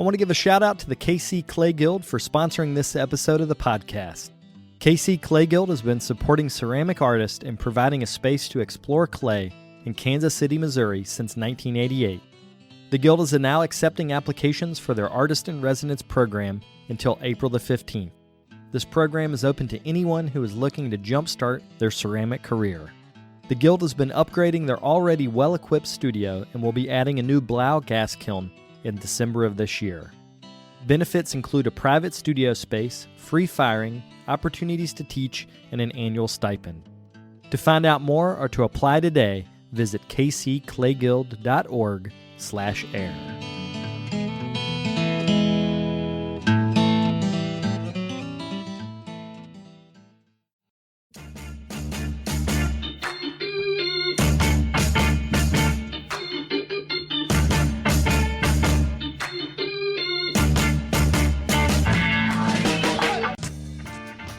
want to give a shout out to the KC Clay Guild for sponsoring this episode of the podcast. KC Clay Guild has been supporting ceramic artists and providing a space to explore clay in Kansas City, Missouri since 1988. The Guild is now accepting applications for their Artist in Residence program until April the 15th. This program is open to anyone who is looking to jumpstart their ceramic career. The Guild has been upgrading their already well-equipped studio and will be adding a new Blau gas kiln in December of this year. Benefits include a private studio space, free firing, opportunities to teach, and an annual stipend. To find out more or to apply today, visit kcclayguild.org/air.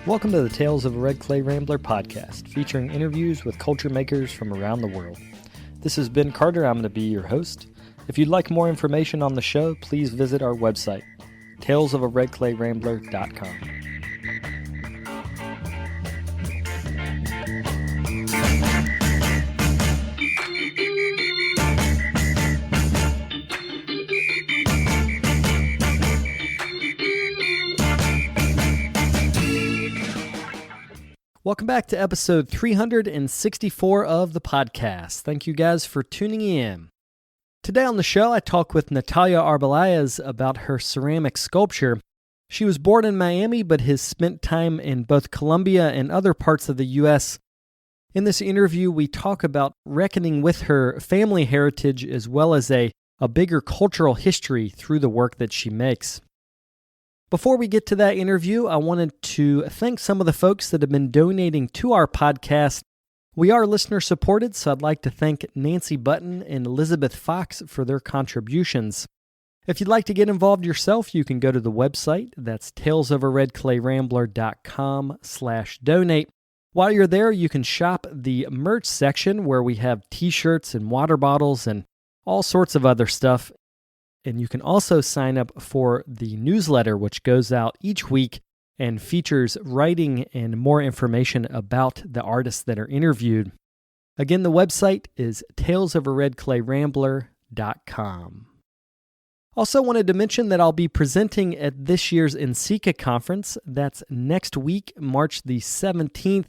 Welcome to the Tales of a Red Clay Rambler podcast, featuring interviews with culture makers from around the world. This is Ben Carter. I'm going to be your host. If you'd like more information on the show, please visit our website, talesofaredclayrambler.com. Welcome back to episode 364 of the podcast. Thank you guys for tuning in. Today on the show, I talk with Natalia Arbelaez about her ceramic sculpture. She was born in Miami, but has spent time in both Colombia and other parts of the U.S. In this interview, we talk about reckoning with her family heritage as well as a bigger cultural history through the work that she makes. Before we get to that interview, I wanted to thank some of the folks that have been donating to our podcast. We are listener-supported, so I'd like to thank Nancy Button and Elizabeth Fox for their contributions. If you'd like to get involved yourself, you can go to the website. That's talesofaredclayrambler.com/donate. While you're there, you can shop the merch section where we have t-shirts and water bottles and all sorts of other stuff. And you can also sign up for the newsletter, which goes out each week and features writing and more information about the artists that are interviewed. Again, the website is talesofaredclayrambler.com. Also wanted to mention that I'll be presenting at this year's NCCA conference. That's next week, March the 17th.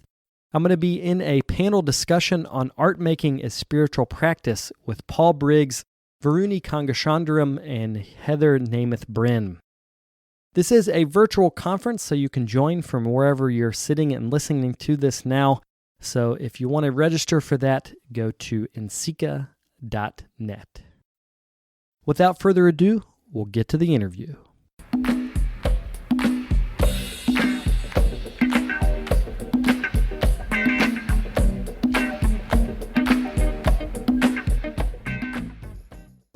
I'm going to be in a panel discussion on art making as spiritual practice with Paul Briggs, Varuni Kangashandaram, and Heather Namath Bryn. This is a virtual conference, so you can join from wherever you're sitting and listening to this now. So if you want to register for that, go to ncca.net. Without further ado, we'll get to the interview.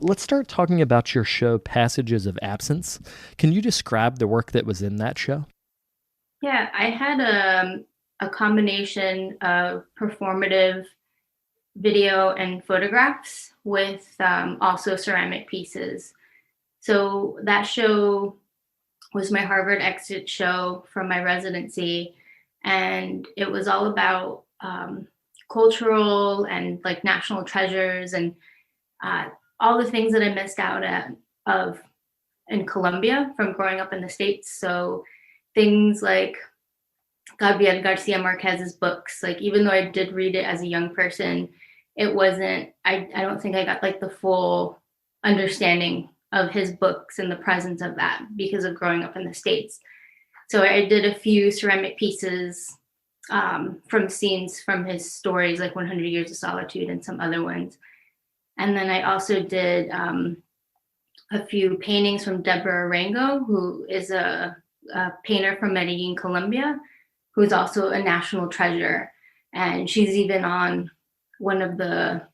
Let's start talking about your show, Passages of Absence. Can you describe the work that was in that show? Yeah, I had a combination of performative video and photographs with also ceramic pieces. So that show was my Harvard exit show from my residency, and it was all about cultural and like national treasures and all the things that I missed out of in Colombia from growing up in the States. So things like Gabriel Garcia Marquez's books, like even though I did read it as a young person, it wasn't, I don't think I got like the full understanding of his books and the presence of that because of growing up in the States. So I did a few ceramic pieces from scenes from his stories, like 100 Years of Solitude and some other ones. And then I also did a few paintings from Deborah Arango, who is a painter from Medellin, Colombia, who's also a national treasure. And she's even on one of the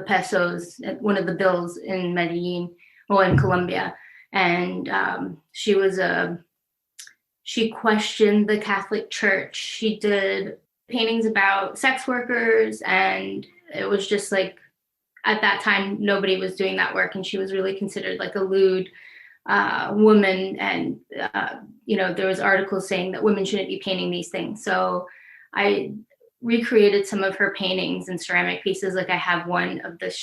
pesos, one of the bills in Medellin, or in Colombia. And she questioned the Catholic Church. She did paintings about sex workers, and it was just like, at that time, nobody was doing that work, and she was really considered like a lewd woman, and there was articles saying that women shouldn't be painting these things. So I recreated some of her paintings and ceramic pieces. Like I have one of the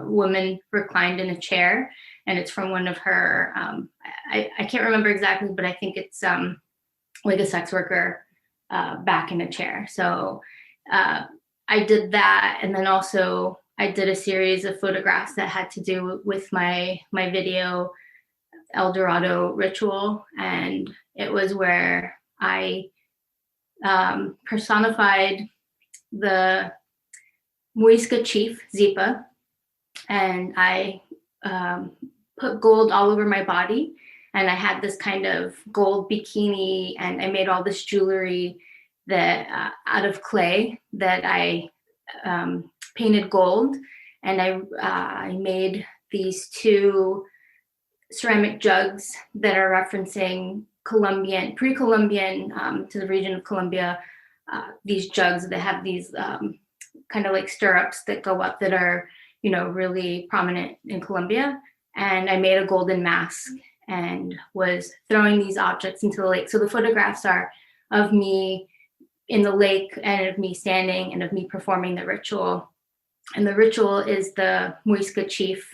woman reclined in a chair, and it's from one of her, I can't remember exactly, but I think it's like a sex worker back in a chair. So I did that. And then also I did a series of photographs that had to do with my video, El Dorado Ritual. And it was where I personified the Muisca chief, Zipa, and I put gold all over my body. And I had this kind of gold bikini, and I made all this jewelry that out of clay that I painted gold. And I made these two ceramic jugs that are referencing pre-Columbian to the region of Colombia. These jugs that have these kind of like stirrups that go up that are, really prominent in Colombia. And I made a golden mask and was throwing these objects into the lake. So the photographs are of me in the lake and of me standing and of me performing the ritual. And the ritual is the Muisca chief,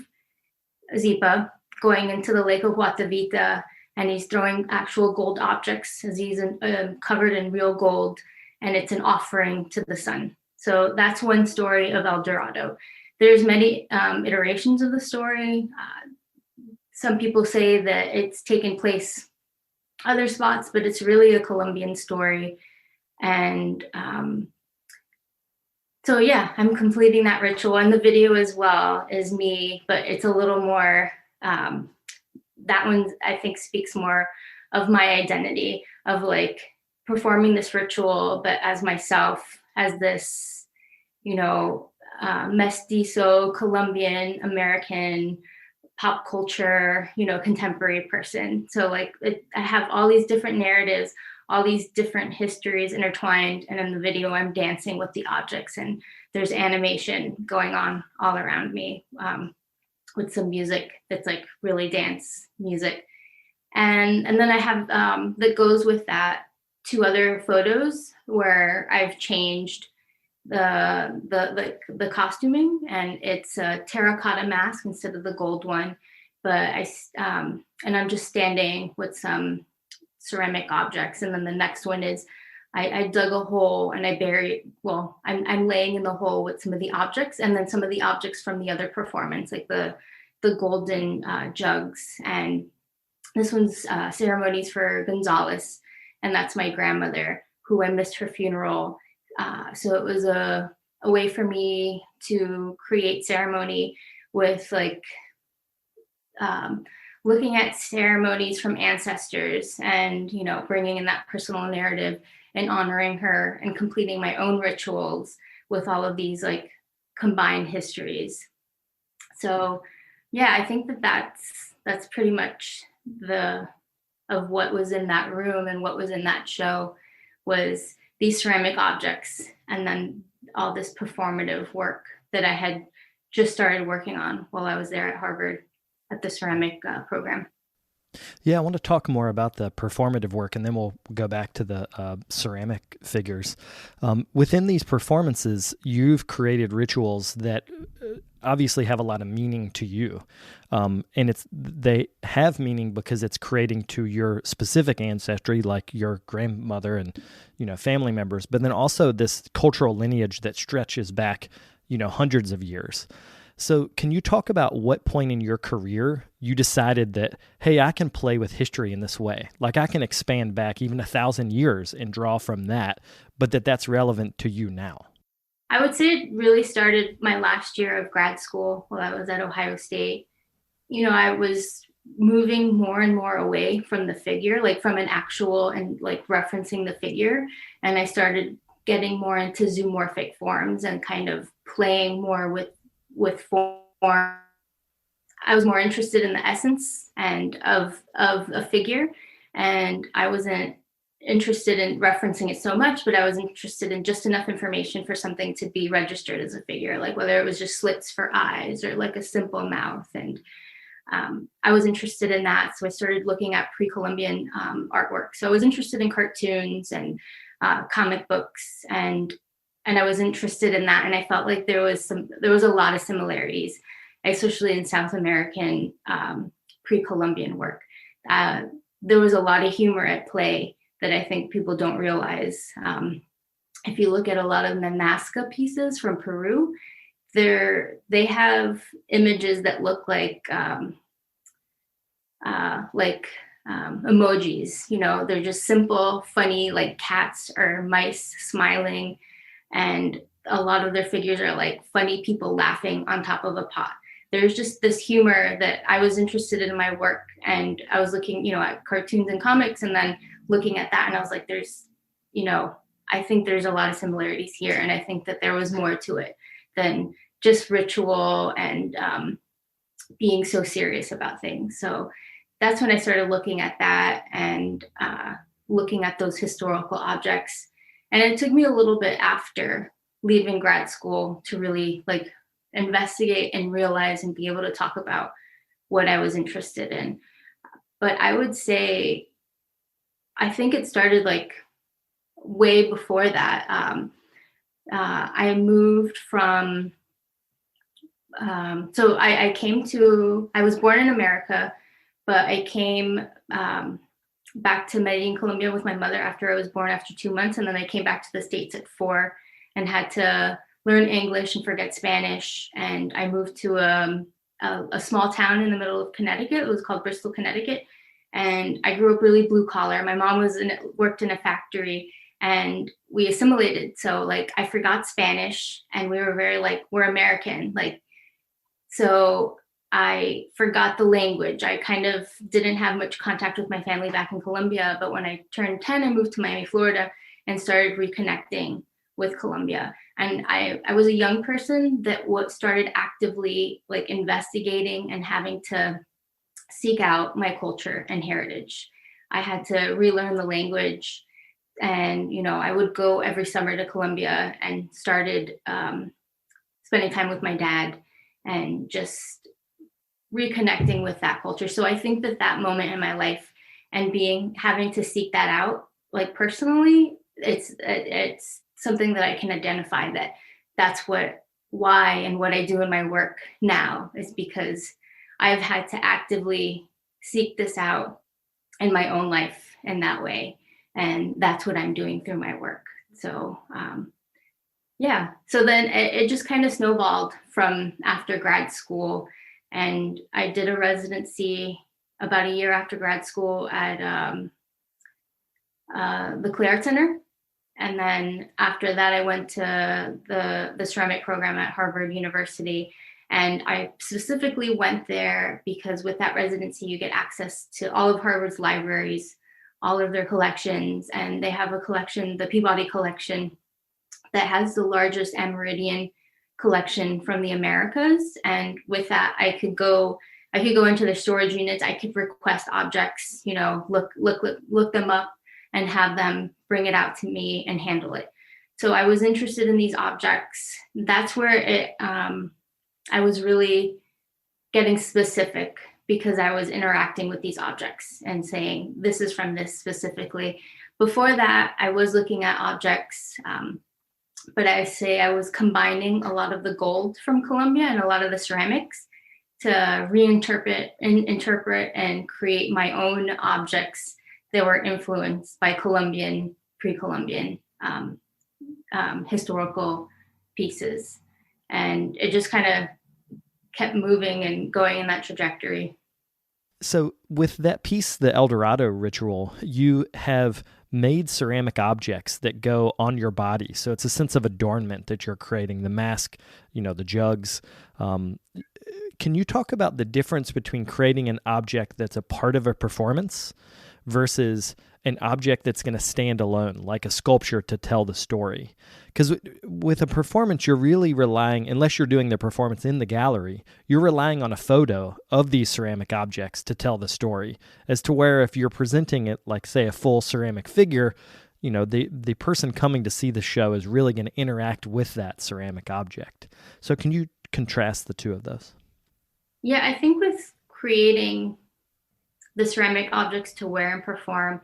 Zipa, going into the lake of Guatavita, and he's throwing actual gold objects as he's covered in real gold, and it's an offering to the sun. So that's one story of El Dorado. There's many iterations of the story. Some people say that it's taken place other spots, but it's really a Colombian story. And so, yeah, I'm completing that ritual. And the video as well is me, but it's a little more, that one I think speaks more of my identity of like performing this ritual, but as myself, as this, mestizo, Colombian, American, pop culture, contemporary person. So like I have all these different narratives, all these different histories intertwined. And in the video, I'm dancing with the objects, and there's animation going on all around me with some music that's like really dance music. And then I have that goes with that 2 other photos where I've changed the costuming, and it's a terracotta mask instead of the gold one. But and I'm just standing with some ceramic objects. And then the next one is I dug a hole and I buried, I'm laying in the hole with some of the objects, and then some of the objects from the other performance, like the golden jugs. And this one's ceremonies for Gonzalez, and that's my grandmother who I missed her funeral. So it was a way for me to create ceremony with like looking at ceremonies from ancestors and, bringing in that personal narrative and honoring her and completing my own rituals with all of these like combined histories. So, yeah, I think that's pretty much of what was in that room and what was in that show was these ceramic objects, and then all this performative work that I had just started working on while I was there at Harvard at the ceramic program. Yeah, I want to talk more about the performative work, and then we'll go back to the ceramic figures. Within these performances, you've created rituals that obviously have a lot of meaning to you. And they have meaning because it's creating to your specific ancestry, like your grandmother and, family members, but then also this cultural lineage that stretches back, hundreds of years. So can you talk about what point in your career you decided that, hey, I can play with history in this way? Like I can expand back even 1,000 years and draw from that, but that's relevant to you now? I would say it really started my last year of grad school while I was at Ohio State. I was moving more and more away from the figure, like from an actual and like referencing the figure. And I started getting more into zoomorphic forms and kind of playing more with form. I was more interested in the essence and of a figure, and I wasn't interested in referencing it so much, but I was interested in just enough information for something to be registered as a figure, like whether it was just slits for eyes or like a simple mouth. And I was interested in that. So I started looking at pre-Columbian artwork. So I was interested in cartoons and comic books, and I was interested in that. And I felt like there was a lot of similarities, especially in South American pre-Columbian work. There was a lot of humor at play that I think people don't realize. If you look at a lot of the Nazca pieces from Peru, they have images that look like emojis. You know, they're just simple, funny, like cats or mice smiling, and a lot of their figures are like funny people laughing on top of a pot. There's just this humor that I was interested in my work, and I was looking, at cartoons and comics, and then looking at that, and I was like, I think there's a lot of similarities here, and I think that there was more to it than just ritual and being so serious about things. So that's when I started looking at that and looking at those historical objects. And it took me a little bit after leaving grad school to really investigate and realize and be able to talk about what I was interested in. But I would say, I think it started way before that. I moved from, I was born in America, but I came back to Medellin, Colombia with my mother after I was born after 2 months. And then I came back to the States at 4 and had to learn English and forget Spanish. And I moved to a small town in the middle of Connecticut. It was called Bristol, Connecticut. And I grew up really blue collar. My mom worked in a factory, and we assimilated. So I forgot Spanish, and we were very we're American. So I forgot the language. I kind of didn't have much contact with my family back in Colombia. But when I turned 10, I moved to Miami, Florida, and started reconnecting with Colombia. And I was a young person that started actively investigating and having to seek out my culture and heritage. I had to relearn the language, and I would go every summer to Colombia and started spending time with my dad and just reconnecting with that culture. So I think that moment in my life and having to seek that out personally, it's something that I can identify, that's why and what I do in my work now is because I've had to actively seek this out in my own life in that way. And that's what I'm doing through my work. So, So then it just kind of snowballed from after grad school. And I did a residency about a year after grad school at the Clay Art Center. And then after that, I went to the ceramic program at Harvard University. And I specifically went there because with that residency, you get access to all of Harvard's libraries, all of their collections. And they have a collection, the Peabody Collection, that has the largest Amerindian collection from the Americas. And with that, I could go into their storage units. I could request objects, look them up and have them bring it out to me and handle it. So I was interested in these objects. That's where I was really getting specific, because I was interacting with these objects and saying, this is from this specifically. Before that, I was looking at objects, but I say I was combining a lot of the gold from Colombia and a lot of the ceramics to reinterpret and create my own objects that were influenced by Colombian, pre-Columbian historical pieces. And it just kind of kept moving and going in that trajectory. So with that piece, the El Dorado Ritual, you have made ceramic objects that go on your body. So it's a sense of adornment that you're creating, the mask, the jugs. Can you talk about the difference between creating an object that's a part of a performance versus an object that's going to stand alone, like a sculpture to tell the story? Because with a performance, you're really relying, unless you're doing the performance in the gallery, you're relying on a photo of these ceramic objects to tell the story. As to where if you're presenting it like, say, a full ceramic figure, the person coming to see the show is really going to interact with that ceramic object. So can you contrast the two of those? Yeah, I think with creating the ceramic objects to wear and perform,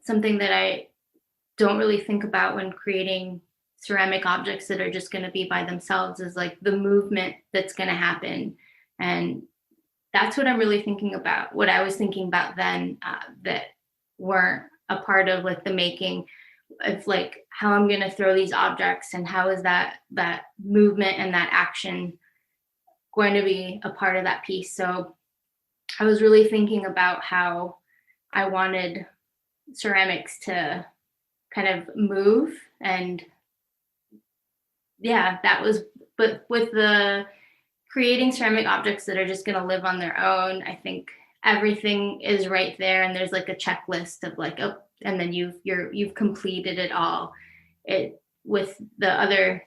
something that I don't really think about when creating ceramic objects that are just going to be by themselves is like the movement that's going to happen. And that's what I'm really thinking about. What I was thinking about then, that weren't a part of like the making of like how I'm going to throw these objects and how is that movement and that action going to be a part of that piece. So I was really thinking about how I wanted ceramics to kind of move, and yeah, that was, but with the creating ceramic objects that are just going to live on their own, I think everything is right there, and there's like a checklist of like, oh, and then you've completed it all. It with the other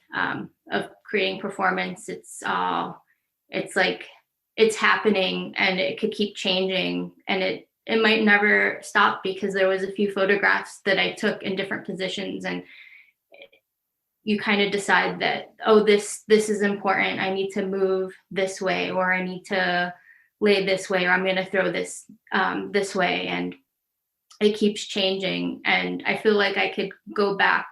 of creating performance, it's like it's happening, and it could keep changing, and it might never stop, because there was a few photographs that I took in different positions, and you kind of decide that, oh, this is important. I need to move this way, or I need to lay this way, or I'm going to throw this this way. And it keeps changing. And I feel like I could go back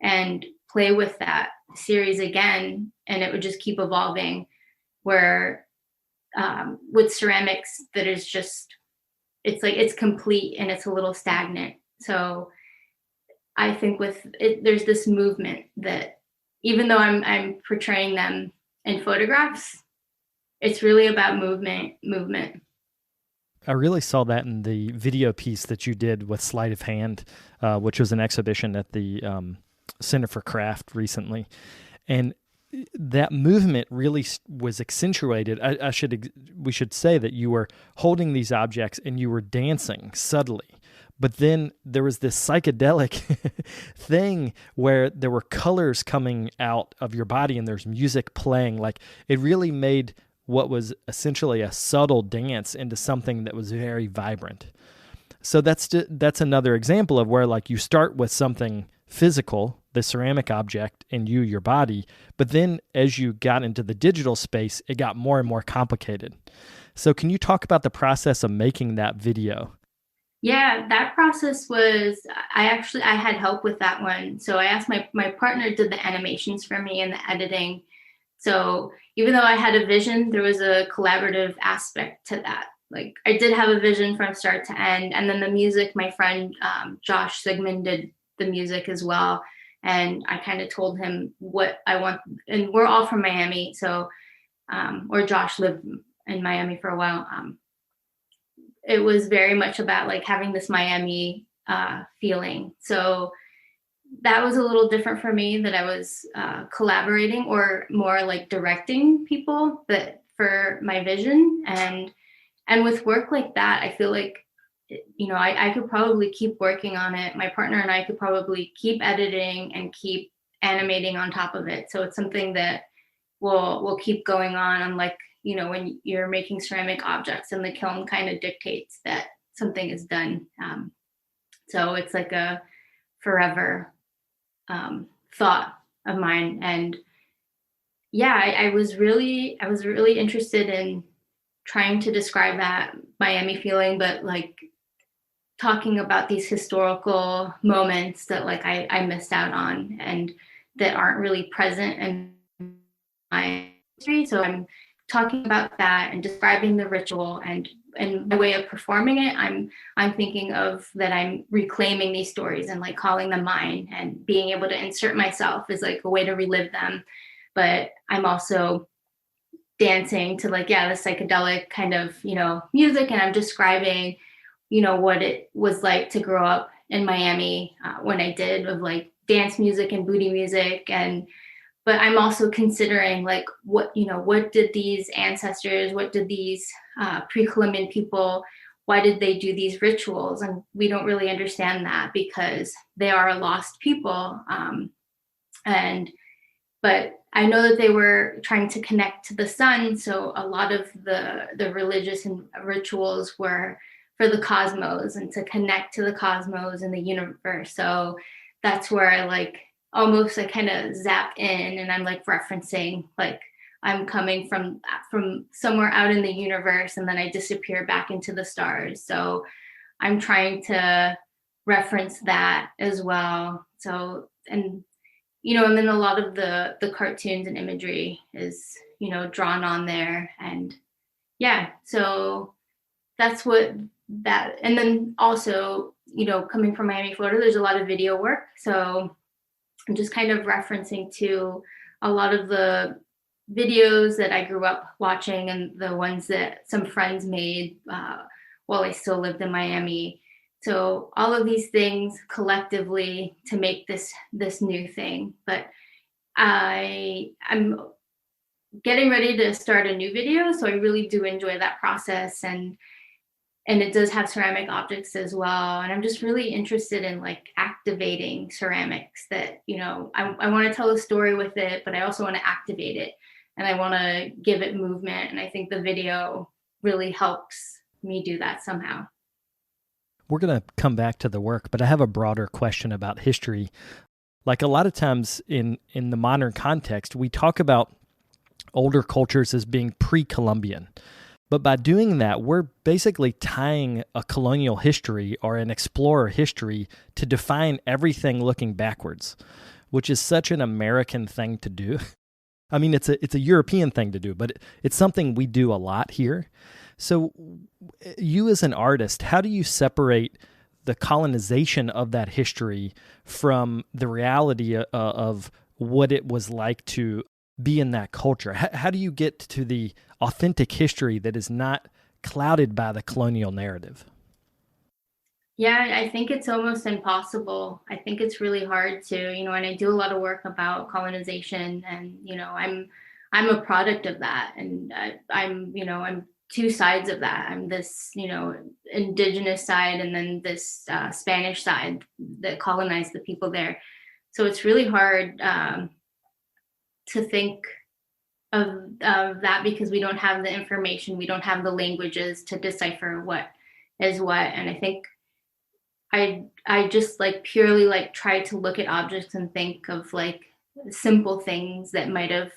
and play with that series again, and it would just keep evolving, where with ceramics that is just, it's like it's complete and it's a little stagnant. So I think with it, there's this movement that even though I'm portraying them in photographs, it's really about movement. I really saw that in the video piece that you did with Sleight of Hand, which was an exhibition at the Center for Craft recently. And that movement really was accentuated. We should say that you were holding these objects and you were dancing subtly. But then there was this psychedelic thing where there were colors coming out of your body and there's music playing. Like, it really made what was essentially a subtle dance into something that was very vibrant. So that's another example of where, like, you start with something physical, the ceramic object, and your body, but then as you got into the digital space, it got more and more complicated. So can you talk about the process of making that video? Yeah, that process was, I had help with that one. So I asked my partner did the animations for me and the editing. So even though I had a vision, there was a collaborative aspect to that. Like, I did have a vision from start to end. And then the music, my friend Josh Sigmund did the music as well. And I kind of told him what I want. And we're all from Miami. So, or Josh lived in Miami for a while. It was very much about like having this Miami feeling. So that was a little different for me, that I was collaborating or more like directing people, but for my vision. And with work like that, I feel like, you know, I could probably keep working on it. My partner and I could probably keep editing and keep animating on top of it. So it's something that will keep going on. Unlike, you know, when you're making ceramic objects and the kiln kind of dictates that something is done. So it's like a forever thought of mine. And yeah, I was really interested in trying to describe that Miami feeling, but like talking about these historical moments that like I missed out on and that aren't really present in my history. So I'm talking about that and describing the ritual, and my way of performing it, I'm thinking of that I'm reclaiming these stories and like calling them mine, and being able to insert myself is like a way to relive them. But I'm also dancing to like, yeah, the psychedelic kind of, you know, music, and I'm describing, you know, what it was like to grow up in Miami when I did, of like dance music and booty music. But I'm also considering like what did these ancestors, what did these pre-Columbian people, why did they do these rituals? And we don't really understand that because they are a lost people. But I know that they were trying to connect to the sun. So a lot of the religious and rituals were for the cosmos and to connect to the cosmos and the universe. So that's where I like, almost I kind of zap in and I'm like referencing like I'm coming from somewhere out in the universe, and then I disappear back into the stars. So I'm trying to reference that as well. So, and and then a lot of the cartoons and imagery is drawn on there, and yeah, so that's what that. And then also, coming from Miami, Florida, there's a lot of video work, so I'm just kind of referencing to a lot of the videos that I grew up watching and the ones that some friends made while I still lived in Miami. So all of these things collectively to make this new thing. But I'm getting ready to start a new video, so I really do enjoy that process, and it does have ceramic objects as well. And I'm just really interested in like activating ceramics that, I want to tell a story with it, but I also want to activate it and I want to give it movement. And I think the video really helps me do that somehow. We're going to come back to the work, but I have a broader question about history. Like a lot of times in the modern context, we talk about older cultures as being pre-Columbian. But by doing that, we're basically tying a colonial history or an explorer history to define everything looking backwards, which is such an American thing to do. I mean, it's a European thing to do, but it's something we do a lot here. So you as an artist, how do you separate the colonization of that history from the reality of what it was like to be in that culture? How do you get to the authentic history that is not clouded by the colonial narrative? Yeah, I think it's almost impossible. I think it's really hard to, and I do a lot of work about colonization, and I'm a product of that, and I'm two sides of that. I'm this indigenous side, and then this Spanish side that colonized the people there. So it's really hard to think of that because we don't have the information, we don't have the languages to decipher what is what. And I think I just like purely like try to look at objects and think of like simple things that might have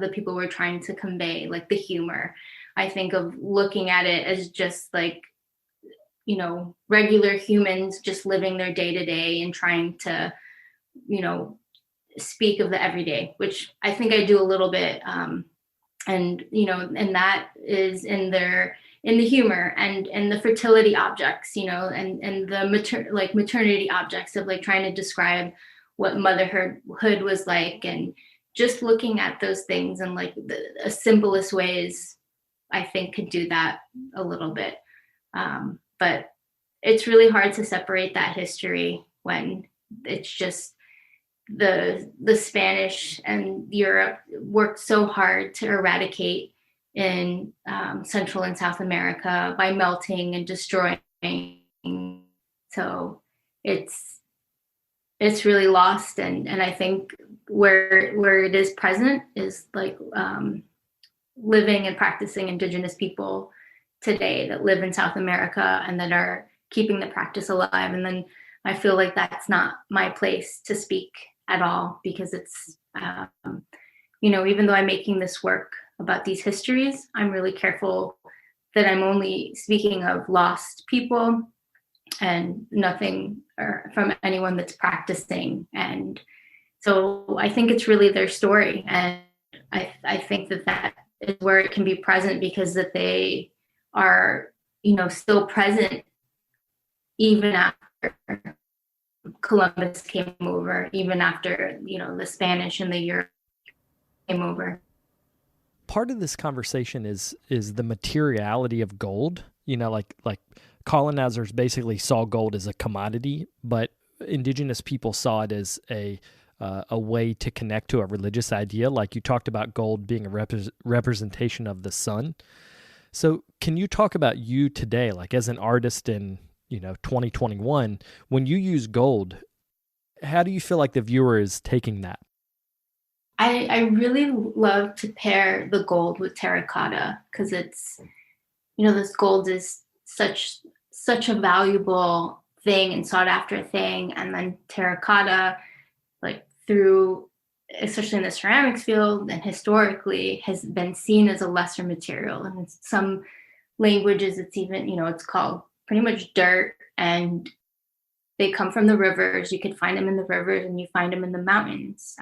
the people were trying to convey, like the humor. I think of looking at it as just like regular humans just living their day to day and trying to speak of the everyday, which I think I do a little bit. And that is in the humor and the fertility objects, and the maternity objects of like trying to describe what motherhood was like, and just looking at those things and like the simplest ways, I think could do that a little bit. But it's really hard to separate that history when it's just the Spanish and Europe worked so hard to eradicate in Central and South America by melting and destroying. So it's really lost, and I think where it is present is like living and practicing indigenous people today that live in South America and that are keeping the practice alive. And then I feel like that's not my place to speak at all, because it's even though I'm making this work about these histories, I'm really careful that I'm only speaking of lost people and nothing from anyone that's practicing. And so I think it's really their story, and I think that is where it can be present, because that they are still present even after Columbus came over, even after the Spanish and the Europe came over. Part of this conversation is the materiality of gold. Like colonizers basically saw gold as a commodity, but indigenous people saw it as a way to connect to a religious idea. Like you talked about gold being a representation of the sun. So can you talk about you today, like as an artist in 2021, when you use gold, how do you feel like the viewer is taking that? I really love to pair the gold with terracotta, because it's, this gold is such a valuable thing and sought after thing. And then terracotta, like through especially in the ceramics field and historically, has been seen as a lesser material. And in some languages, it's even, it's called pretty much dirt, and they come from the rivers. You could find them in the rivers, and you find them in the mountains.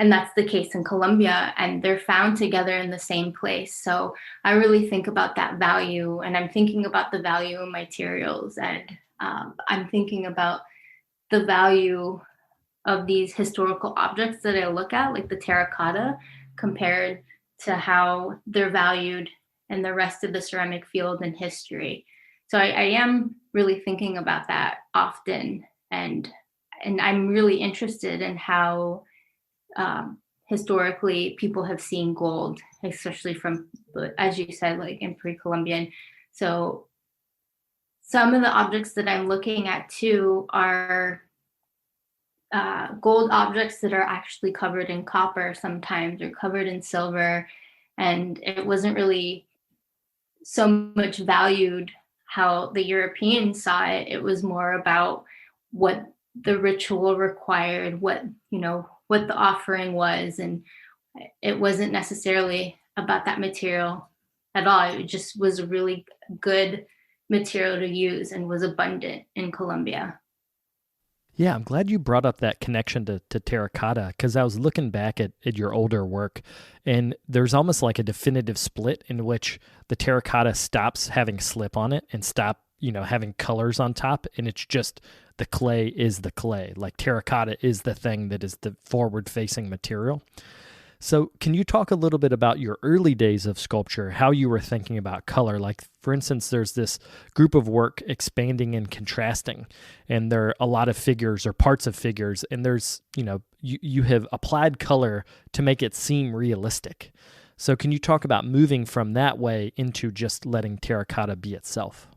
And that's the case in Colombia, and they're found together in the same place. So I really think about that value, and I'm thinking about the value of materials, and I'm thinking about the value of these historical objects that I look at, like the terracotta, compared to how they're valued in the rest of the ceramic field and history. So I am really thinking about that often, and I'm really interested in how historically people have seen gold, especially from, as you said, like in pre-Columbian. So some of the objects that I'm looking at too are gold objects that are actually covered in copper sometimes, or covered in silver, and it wasn't really so much valued how the Europeans saw it. It was more about what the ritual required, what the offering was, and it wasn't necessarily about that material at all. It just was a really good material to use and was abundant in Colombia. Yeah, I'm glad you brought up that connection to terracotta, because I was looking back at your older work, and there's almost like a definitive split in which the terracotta stops having slip on it and having colors on top, and it's just the clay is the clay. Like terracotta is the thing that is the forward-facing material. So can you talk a little bit about your early days of sculpture, how you were thinking about color? Like, for instance, there's this group of work, expanding and contrasting, and there are a lot of figures or parts of figures, and there's, you have applied color to make it seem realistic. So can you talk about moving from that way into just letting terracotta be itself?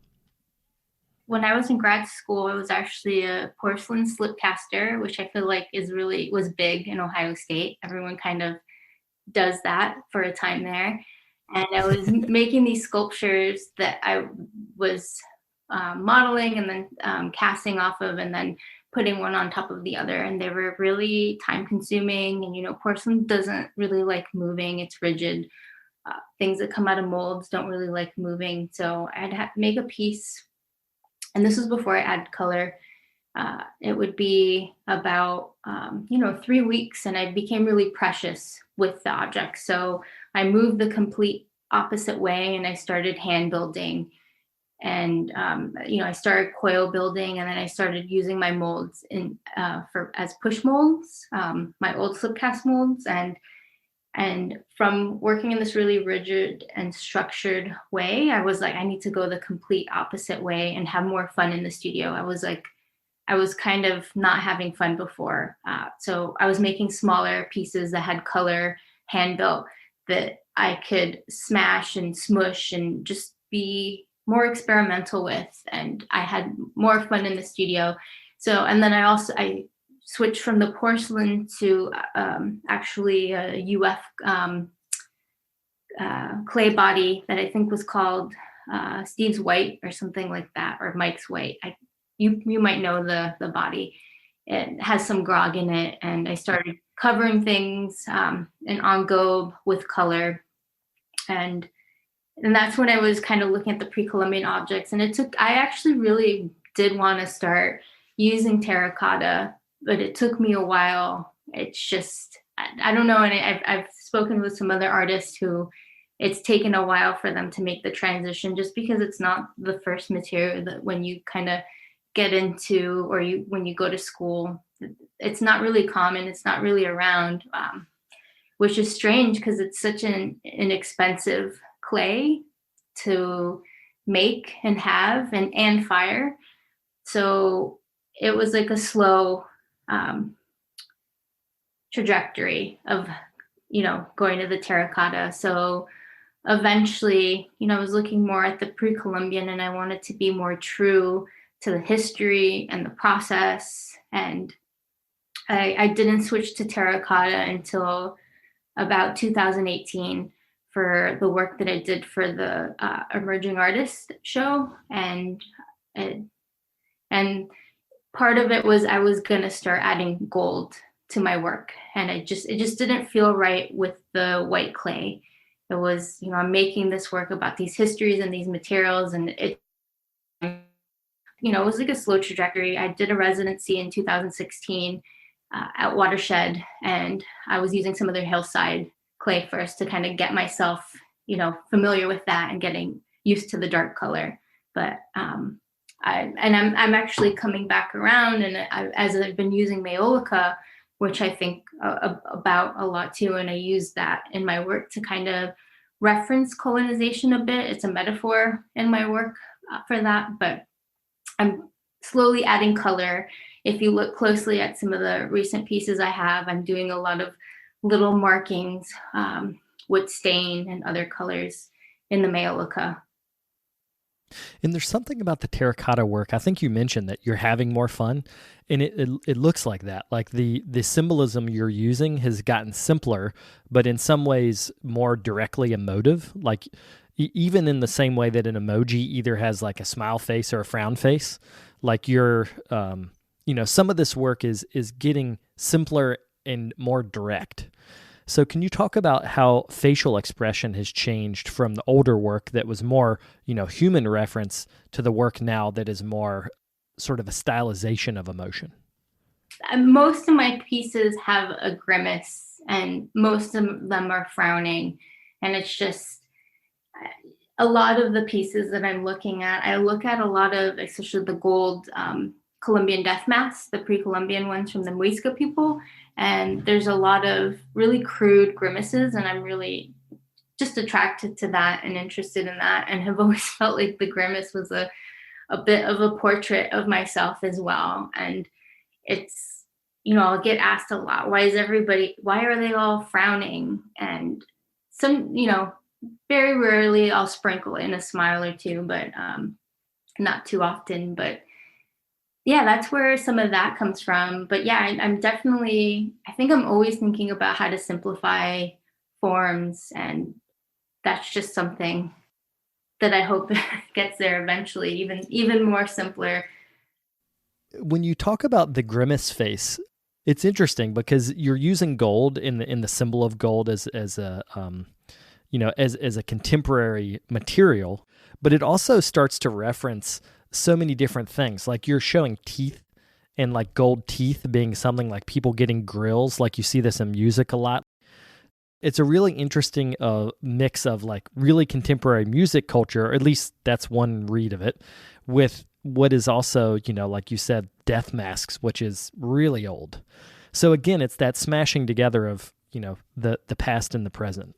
When I was in grad school, I was actually a porcelain slip caster, which I feel like was big in Ohio State. Everyone kind of does that for a time there. And I was making these sculptures that I was modeling and then casting off of, and then putting one on top of the other. And they were really time consuming. And, porcelain doesn't really like moving. It's rigid. Things that come out of molds don't really like moving. So I'd have to make a piece. And this was before I add color. It would be about 3 weeks, and I became really precious with the object. So I moved the complete opposite way, and I started hand building, and I started coil building, and then I started using my molds as push molds, my old slip cast molds, and from working in this really rigid and structured way, I was like, I need to go the complete opposite way and have more fun in the studio. I was kind of not having fun before. So I was making smaller pieces that had color, hand built, that I could smash and smush and just be more experimental with. And I had more fun in the studio. So, and then I switched from the porcelain to actually a UF clay body that I think was called Steve's White or something like that, or Mike's White. You might know the body. It has some grog in it, and I started covering things in engobe with color, and that's when I was kind of looking at the pre-Columbian objects. And I actually really did want to start using terracotta, but it took me a while. It's just, I don't know. And I've spoken with some other artists who it's taken a while for them to make the transition, just because it's not the first material that when you kind of get into, or when you go to school, it's not really common. It's not really around, which is strange because it's such an inexpensive clay to make and have and fire. So it was like a slow trajectory of, going to the terracotta. So eventually, I was looking more at the pre-Columbian, and I wanted to be more true to the history and the process. And I didn't switch to terracotta until about 2018 for the work that I did for the Emerging Artist show. And part of it was I was going to start adding gold to my work, and it just didn't feel right with the white clay. It was, I'm making this work about these histories and these materials, and it was like a slow trajectory. I did a residency in 2016 at Watershed, and I was using some of their hillside clay first to kind of get myself, familiar with that and getting used to the dark color. But I'm actually coming back around, and as I've been using Maiolica, which I think about a lot too, and I use that in my work to kind of reference colonization a bit. It's a metaphor in my work for that, but I'm slowly adding color. If you look closely at some of the recent pieces I have, I'm doing a lot of little markings with stain and other colors in the Maiolica. And there's something about the terracotta work. I think you mentioned that you're having more fun, and it looks like that. Like the symbolism you're using has gotten simpler, but in some ways more directly emotive. Like even in the same way that an emoji either has like a smile face or a frown face, like you're, some of this work is getting simpler and more direct. So can you talk about how facial expression has changed from the older work that was more, human reference to the work now that is more sort of a stylization of emotion? Most of my pieces have a grimace, and most of them are frowning. And it's just a lot of the pieces that I'm looking at, I look at a lot of, especially the gold Colombian death masks, the pre-Columbian ones from the Muisca people. And there's a lot of really crude grimaces, and I'm really just attracted to that and interested in that, and have always felt like the grimace was a bit of a portrait of myself as well. And it's, I'll get asked a lot, why are they all frowning? And some, very rarely I'll sprinkle in a smile or two, but not too often. But yeah, that's where some of that comes from. But yeah, I think I'm always thinking about how to simplify forms, and that's just something that I hope gets there eventually, even more simpler. When you talk about the grimace face, it's interesting because you're using gold in the symbol of gold as a as a contemporary material, but it also starts to reference so many different things. Like you're showing teeth, and like gold teeth being something like people getting grills. Like you see this in music a lot. It's a really interesting mix of like really contemporary music culture, or at least that's one read of it, with what is also, like you said, death masks, which is really old. So again, it's that smashing together of, the past and the present.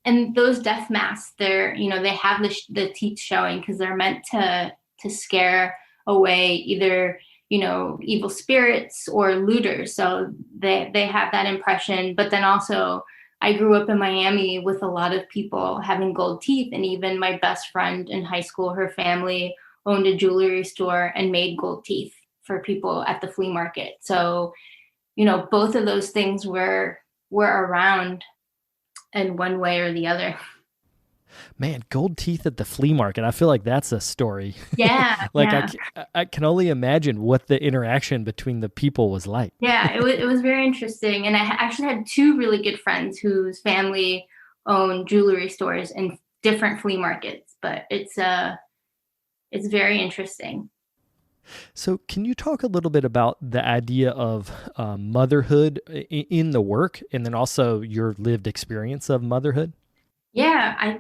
And those death masks, they have the teeth showing because they're meant to scare away either, evil spirits or looters. So they have that impression. But then also, I grew up in Miami with a lot of people having gold teeth. And even my best friend in high school, her family owned a jewelry store and made gold teeth for people at the flea market. So, both of those things were around in one way or the other. Man, gold teeth at the flea market. I feel like that's a story. Yeah. Like yeah. I can only imagine what the interaction between the people was like. Yeah, it was very interesting. And I actually had two really good friends whose family owned jewelry stores in different flea markets, but it's very interesting. So can you talk a little bit about the idea of motherhood in the work, and then also your lived experience of motherhood? Yeah,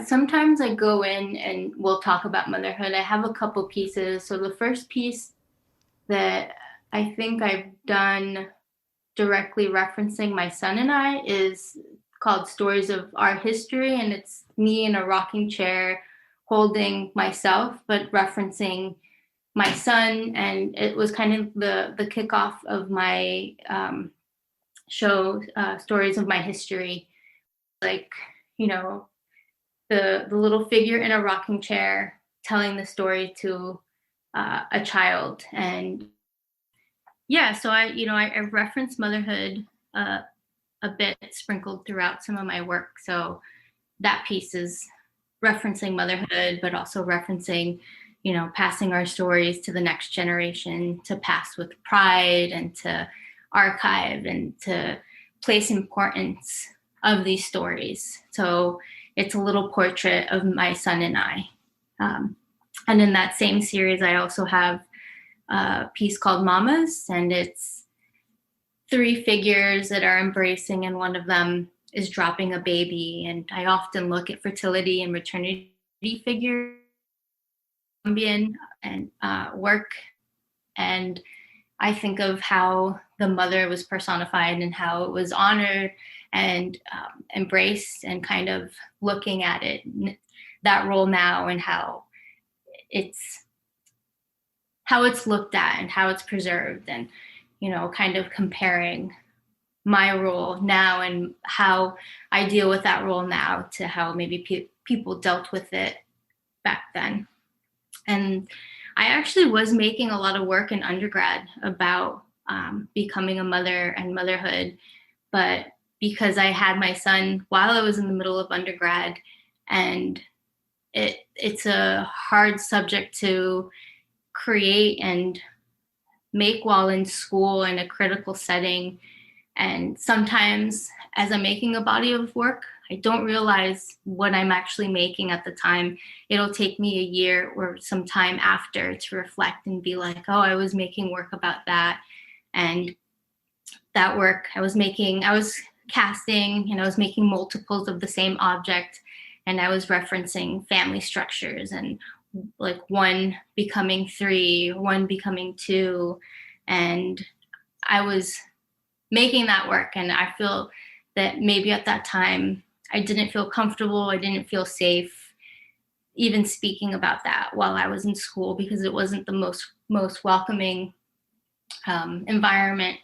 sometimes I go in and we'll talk about motherhood. I have a couple pieces. So the first piece that I think I've done directly referencing my son and I is called Stories of Our History, and it's me in a rocking chair holding myself, but referencing my son. And it was kind of the kickoff of my show, Stories of My History. Like, the little figure in a rocking chair telling the story to a child. And yeah, so I reference motherhood a bit sprinkled throughout some of my work. So that piece is referencing motherhood, but also referencing, passing our stories to the next generation, to pass with pride, and to archive and to place importance of these stories. So it's a little portrait of my son and I. And in that same series, I also have a piece called Mamas, and it's 3 figures that are embracing, and one of them is dropping a baby. And I often look at fertility and maternity figures Colombian and work, and I think of how the mother was personified and how it was honored and embraced, and kind of looking at it, that role now, and how it's looked at and how it's preserved, and kind of comparing my role now and how I deal with that role now to how maybe people dealt with it back then. And I actually was making a lot of work in undergrad about becoming a mother and motherhood, but because I had my son while I was in the middle of undergrad, and it's a hard subject to create and make while in school in a critical setting. And sometimes as I'm making a body of work, I don't realize what I'm actually making at the time. It'll take me a year or some time after to reflect and be like, oh, I was making work about that. And that work I was casting, and I was making multiples of the same object. And I was referencing family structures, and like 1 becoming 3, 1 becoming 2. And I was making that work. And I feel that maybe at that time, I didn't feel comfortable. I didn't feel safe even speaking about that while I was in school, because it wasn't the most welcoming environment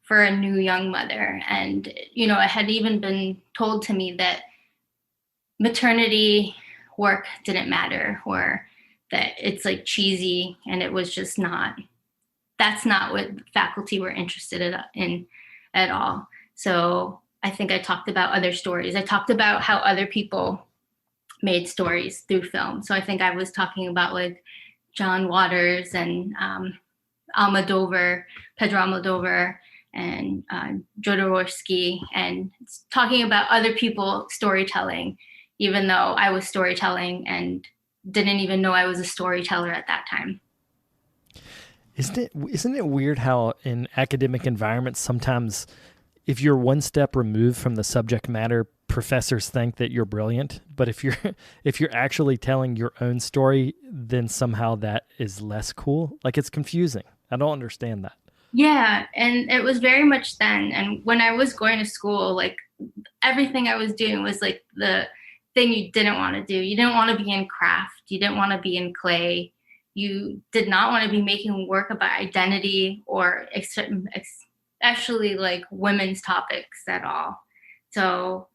for a new young mother. And, it had even been told to me that maternity work didn't matter, or that it's like cheesy, and it was just that's not what faculty were interested in at all. So I think I talked about other stories. I talked about how other people made stories through film. So I think I was talking about like John Waters and Pedro Almodovar, and Jodorowsky, and talking about other people storytelling, even though I was storytelling and didn't even know I was a storyteller at that time. Isn't it weird how in academic environments sometimes if you're one step removed from the subject matter, professors think that you're brilliant, but if you're actually telling your own story, then somehow that is less cool. Like, it's confusing. I don't understand that. Yeah, and it was very much then. And when I was going to school, like everything I was doing was like the thing you didn't want to do. You didn't want to be in craft. You didn't want to be in clay. You did not want to be making work about identity or especially like women's topics at all. So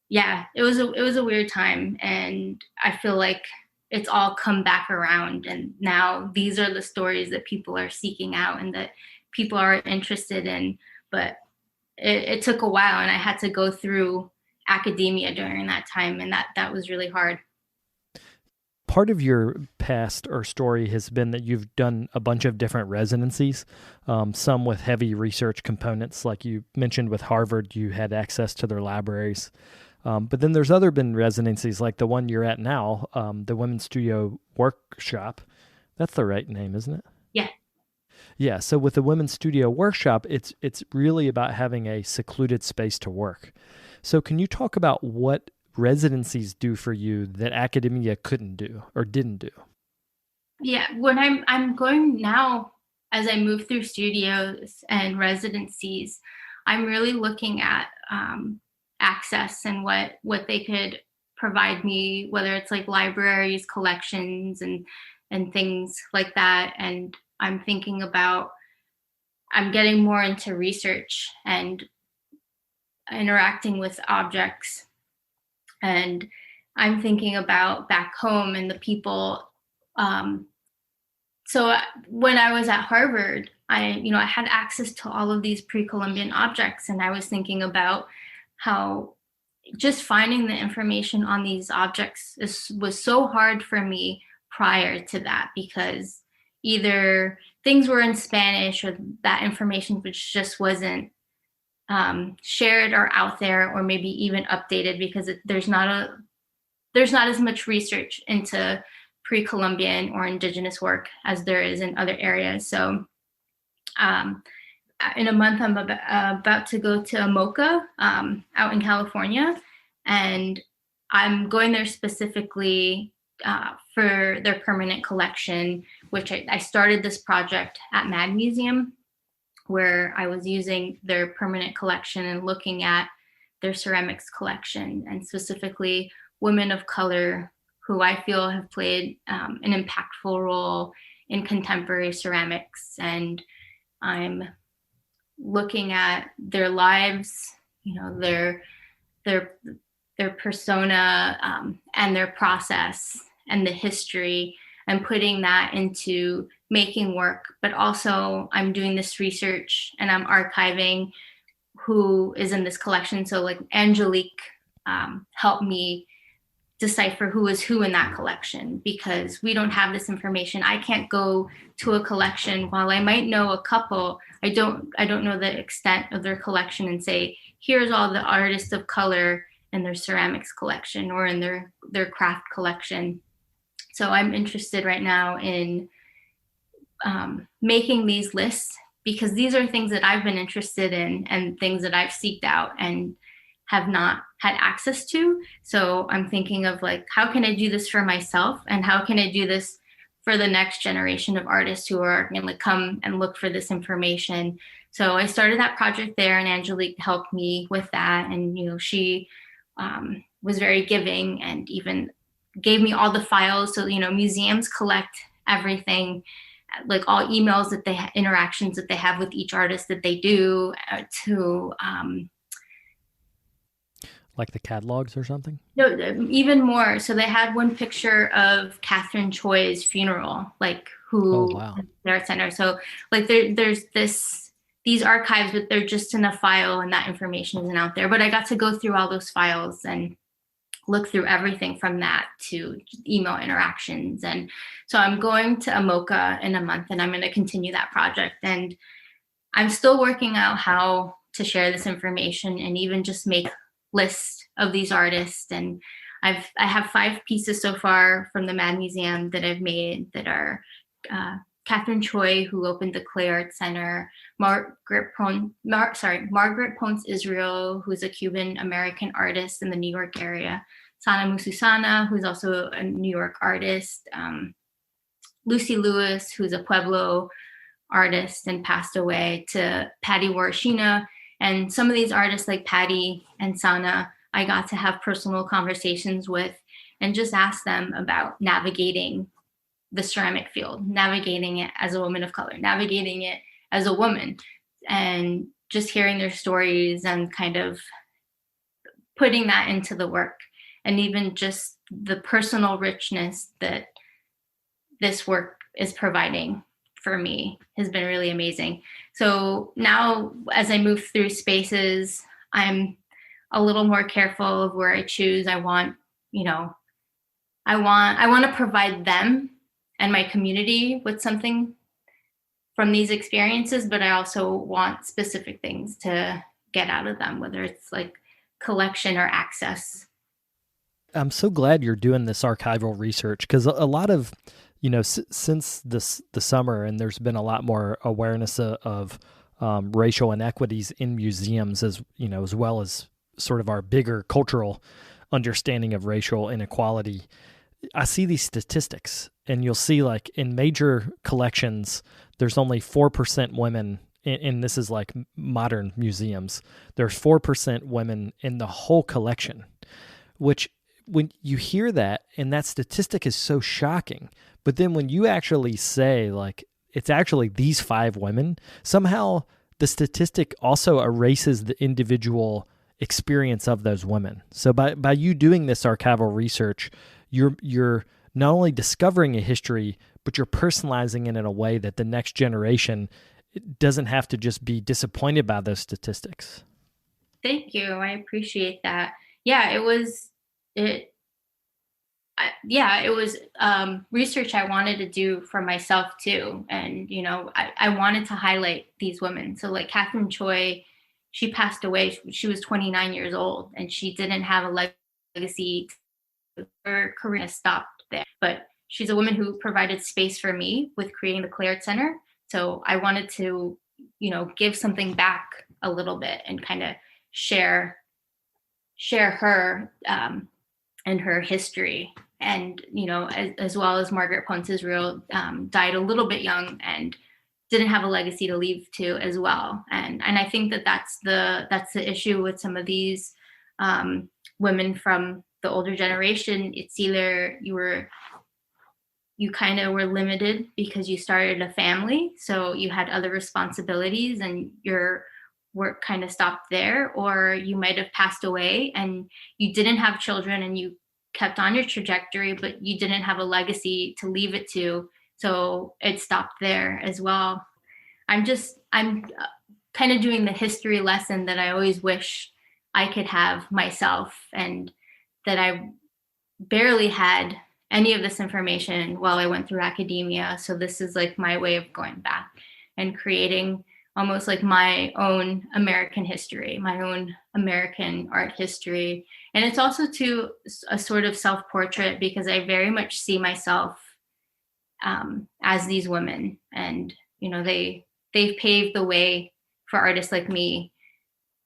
yeah, it was a weird time, and I feel like it's all come back around, and now these are the stories that people are seeking out and that people are interested in. But it took a while, and I had to go through academia during that time, and that was really hard. Part of your past or story has been that you've done a bunch of different residencies, some with heavy research components. Like you mentioned with Harvard, you had access to their libraries. But then there's been residencies like the one you're at now, the Women's Studio Workshop. That's the right name, isn't it? Yeah. Yeah. So with the Women's Studio Workshop, it's really about having a secluded space to work. So can you talk about what residencies do for you that academia couldn't do or didn't do? Yeah, when I'm going now, as I move through studios and residencies, I'm really looking at access and what they could provide me, whether it's like libraries, collections, and things like that. And I'm getting more into research and interacting with objects. And I'm thinking about back home and the people. So when I was at Harvard, I had access to all of these pre-Columbian objects, and I was thinking about how just finding the information on these objects was so hard for me prior to that, because either things were in Spanish, or that information which just wasn't shared or out there, or maybe even updated, because there's not as much research into pre-Columbian or indigenous work as there is in other areas. So in a month, I'm about to go to Amoca out in California, and I'm going there specifically for their permanent collection, which I started this project at Mad Museum, where I was using their permanent collection and looking at their ceramics collection, and specifically women of color who I feel have played an impactful role in contemporary ceramics. And I'm looking at their lives, their persona, and their process and the history, and putting that into making work. But also I'm doing this research and I'm archiving who is in this collection. So like Angelique helped me decipher who is who in that collection, because we don't have this information. I can't go to a collection, while I might know a couple, I don't know the extent of their collection and say, here's all the artists of color in their ceramics collection or in their craft collection. So I'm interested right now in making these lists, because these are things that I've been interested in and things that I've seeked out and have not had access to. So I'm thinking of like, how can I do this for myself, and how can I do this for the next generation of artists who are going to come and look for this information. So I started that project there, and Angelique helped me with that. And, she was very giving and even gave me all the files. So, museums collect everything, like all emails that interactions that they have with each artist that they do to, like the catalogs or something? No, even more. So they had one picture of Catherine Choi's funeral, like who their center. So like there's these archives, but they're just in a file, and that information isn't out there. But I got to go through all those files and look through everything from that to email interactions. And so I'm going to Amoca in a month, and I'm going to continue that project. And I'm still working out how to share this information and even just make lists of these artists. And I have 5 pieces so far from the Mad Museum that I've made that are Catherine Choi, who opened the Clay Art Center, Margaret Ponce Israel, who's a Cuban American artist in the New York area, Sana Mususana, who's also a New York artist, Lucy Lewis, who's a Pueblo artist and passed away, to Patty Warashina. And some of these artists like Patty and Sana, I got to have personal conversations with and just ask them about navigating the ceramic field, navigating it as a woman of color, navigating it as a woman, and just hearing their stories and kind of putting that into the work. And even just the personal richness that this work is providing for me has been really amazing. So now as I move through spaces, I'm a little more careful of where I choose. I want to provide them and my community with something from these experiences, but I also want specific things to get out of them, whether it's like collection or access. I'm so glad you're doing this archival research, because a lot of, since the summer, and there's been a lot more awareness of racial inequities in museums, as well as sort of our bigger cultural understanding of racial inequality. I see these statistics, and you'll see like in major collections, there's only 4% women, and this is like modern museums. There's 4% women in the whole collection, which when you hear that, and that statistic is so shocking, but then when you actually say like, it's actually these 5 women, somehow the statistic also erases the individual experience of those women. So by you doing this archival research, you're not only discovering a history, but you're personalizing it in a way that the next generation doesn't have to just be disappointed by those statistics. Thank you. I appreciate that. Yeah, it was research I wanted to do for myself too. And, I wanted to highlight these women. So like Catherine Choi, she passed away. She was 29 years old and she didn't have a legacy. Her career stopped there. But she's a woman who provided space for me with creating the Claret Center. So I wanted to, give something back a little bit and kind of share her and her history. And, as well as Margaret Ponce Israel died a little bit young and didn't have a legacy to leave to as well. And I think that's the issue with some of these women from the older generation. It's either you kind of were limited because you started a family, so you had other responsibilities and your work kind of stopped there, or you might have passed away and you didn't have children and you kept on your trajectory, but you didn't have a legacy to leave it to, so it stopped there as well. I'm kind of doing the history lesson that I always wish I could have myself, and that I barely had any of this information while I went through academia. So this is like my way of going back and creating almost like my own American history, my own American art history. And it's also to a sort of self-portrait, because I very much see myself as these women. And, they've paved the way for artists like me.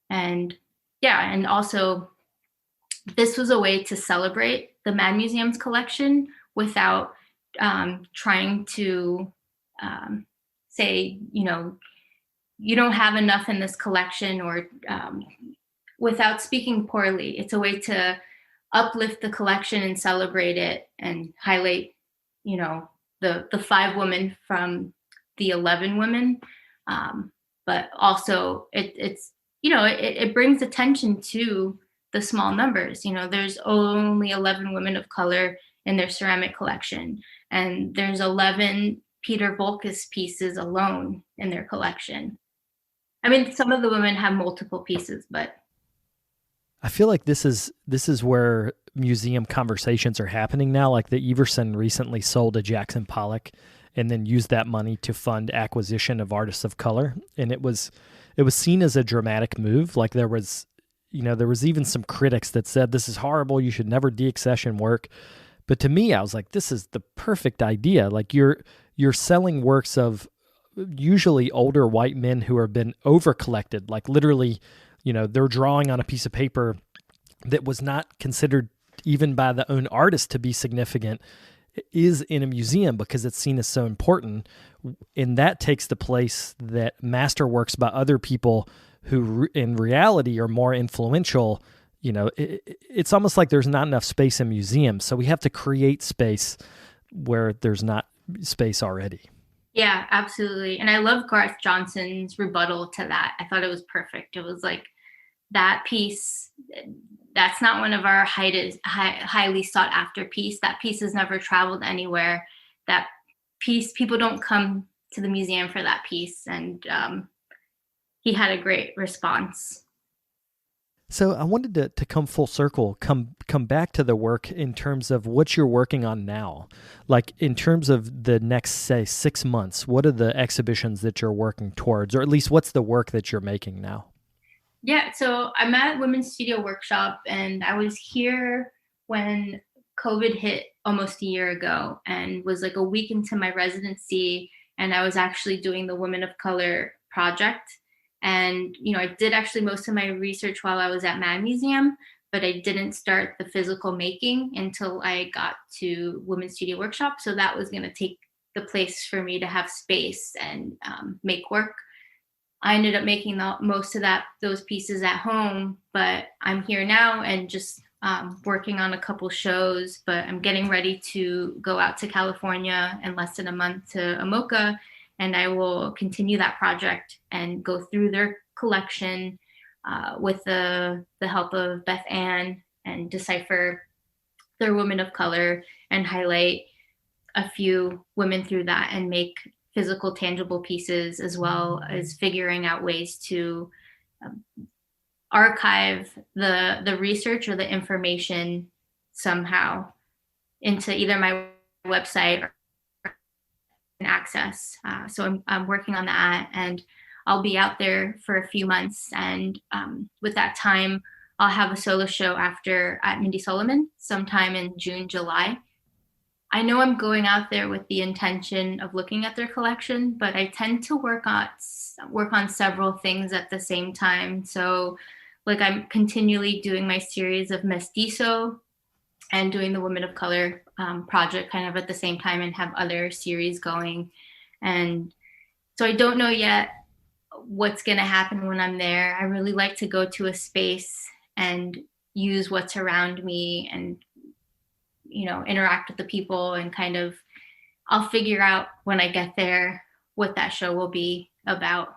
And yeah, and also this was a way to celebrate the Mad Museum's collection without trying to say, you don't have enough in this collection, or without speaking poorly. It's a way to uplift the collection and celebrate it and highlight, the 5 women from the 11 women. But also it brings attention to the small numbers. There's only 11 women of color in their ceramic collection, and there's 11 Peter Volkes pieces alone in their collection. I mean, some of the women have multiple pieces, but I feel like this is where museum conversations are happening now. Like the Everson recently sold to Jackson Pollock and then used that money to fund acquisition of artists of color. And it was seen as a dramatic move. Like there was even some critics that said, this is horrible, you should never deaccession work. But to me, I was like, this is the perfect idea. Like you're selling works of usually older white men who have been over collected. Like literally, they're drawing on a piece of paper that was not considered even by the own artist to be significant, is in a museum because it's seen as so important. And that takes the place that masterworks by other people who in reality are more influential. It's almost like there's not enough space in museums. So we have to create space where there's not space already. Yeah, absolutely. And I love Garth Johnson's rebuttal to that. I thought it was perfect. It was like, that piece, that's not one of our highly sought after piece. That piece has never traveled anywhere. That piece, people don't come to the museum for that piece. And he had a great response. So I wanted to come full circle, come back to the work in terms of what you're working on now. Like in terms of the next, say, 6 months, what are the exhibitions that you're working towards, or at least what's the work that you're making now? Yeah, so I'm at Women's Studio Workshop, and I was here when COVID hit almost a year ago, and was like a week into my residency, and I was actually doing the Women of Color project. And, I did actually most of my research while I was at Mad Museum, but I didn't start the physical making until I got to Women's Studio Workshop. So that was going to take the place for me to have space and make work. I ended up making most of those pieces at home, but I'm here now and just working on a couple shows. But I'm getting ready to go out to California in less than a month to Amoca, and I will continue that project and go through their collection with the help of Beth Ann, and decipher their women of color and highlight a few women through that and make physical, tangible pieces, as well as figuring out ways to archive the research or the information somehow. into either my website or access. So I'm working on that, and I'll be out there for a few months. And with that time, I'll have a solo show after at Mindy Solomon sometime in June, July. I know I'm going out there with the intention of looking at their collection, but I tend to work on several things at the same time. So like I'm continually doing my series of Mestizo and doing the Women of Color project kind of at the same time, and have other series going. And so I don't know yet what's going to happen when I'm there. I really like to go to a space and use what's around me and, interact with the people, and kind of, I'll figure out when I get there what that show will be about.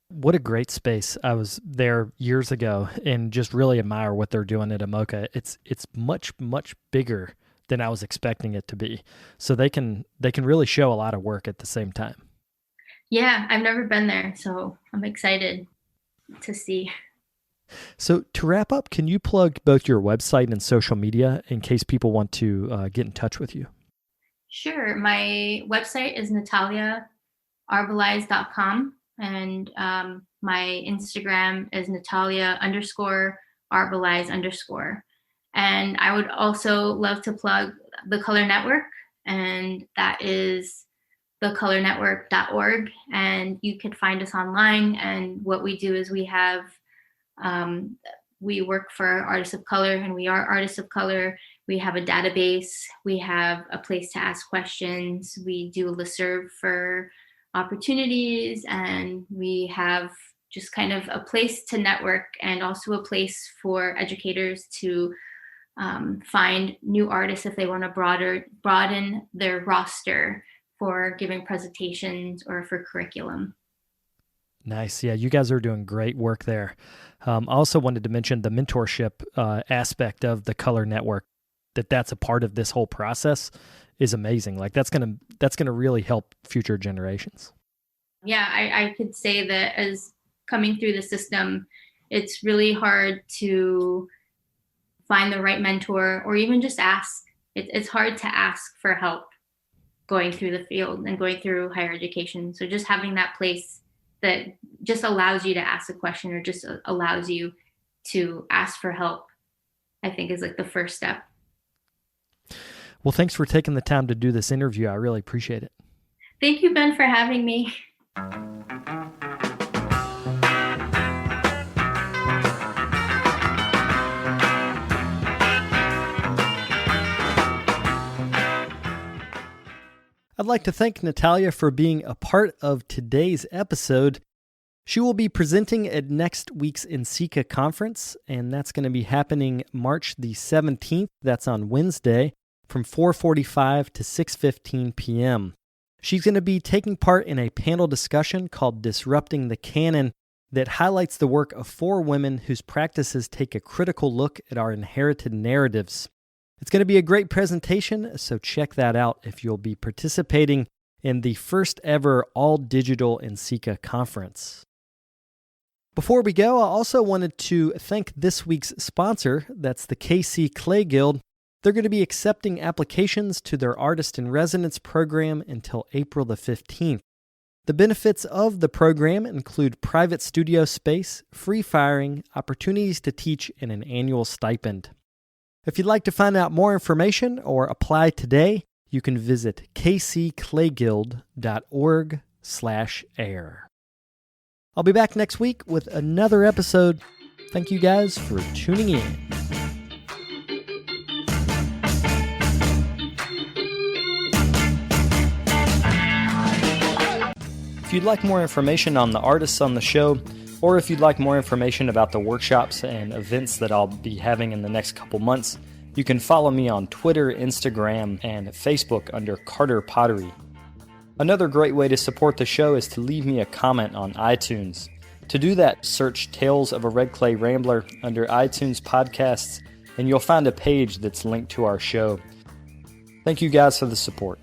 What a great space. I was there years ago and just really admire what they're doing at Amoka. It's much, much bigger than I was expecting it to be. So they can really show a lot of work at the same time. Yeah, I've never been there, so I'm excited to see. So to wrap up, can you plug both your website and social media in case people want to get in touch with you? Sure. My website is nataliaarbelaez.com, and my Instagram is Natalia_Arbelaez_. And I would also love to plug the Color Network, and that is thecolornetwork.org. And you can find us online. And what we do is we work for artists of color, and we are artists of color. We have a database. We have a place to ask questions. We do a listserv for opportunities, and we have just kind of a place to network, and also a place for educators to find new artists if they want to broaden their roster for giving presentations or for curriculum. Nice. Yeah, you guys are doing great work there. I also wanted to mention the mentorship aspect of the Color Network, that's a part of this whole process is amazing. Like that's gonna really help future generations. Yeah, I could say that as coming through the system, it's really hard to find the right mentor, or even just ask. It's hard to ask for help going through the field and going through higher education. So just having that place that just allows you to ask a question, or just allows you to ask for help, I think is like the first step. Well, thanks for taking the time to do this interview. I really appreciate it. Thank you, Ben, for having me. I'd like to thank Natalia for being a part of today's episode. She will be presenting at next week's NCECA conference, and that's going to be happening March the 17th. That's on Wednesday from 4:45 to 6:15 p.m. She's going to be taking part in a panel discussion called Disrupting the Canon that highlights the work of 4 women whose practices take a critical look at our inherited narratives. It's going to be a great presentation, so check that out if you'll be participating in the first ever all-digital NCECA conference. Before we go, I also wanted to thank this week's sponsor, that's the KC Clay Guild. They're going to be accepting applications to their Artist in Residence program until April the 15th. The benefits of the program include private studio space, free firing, opportunities to teach, and an annual stipend. If you'd like to find out more information or apply today, you can visit kcclayguild.org/air. I'll be back next week with another episode. Thank you guys for tuning in. If you'd like more information on the artists on the show, or if you'd like more information about the workshops and events that I'll be having in the next couple months, you can follow me on Twitter, Instagram, and Facebook under Carter Pottery. Another great way to support the show is to leave me a comment on iTunes. To do that, search Tales of a Red Clay Rambler under iTunes Podcasts, and you'll find a page that's linked to our show. Thank you guys for the support.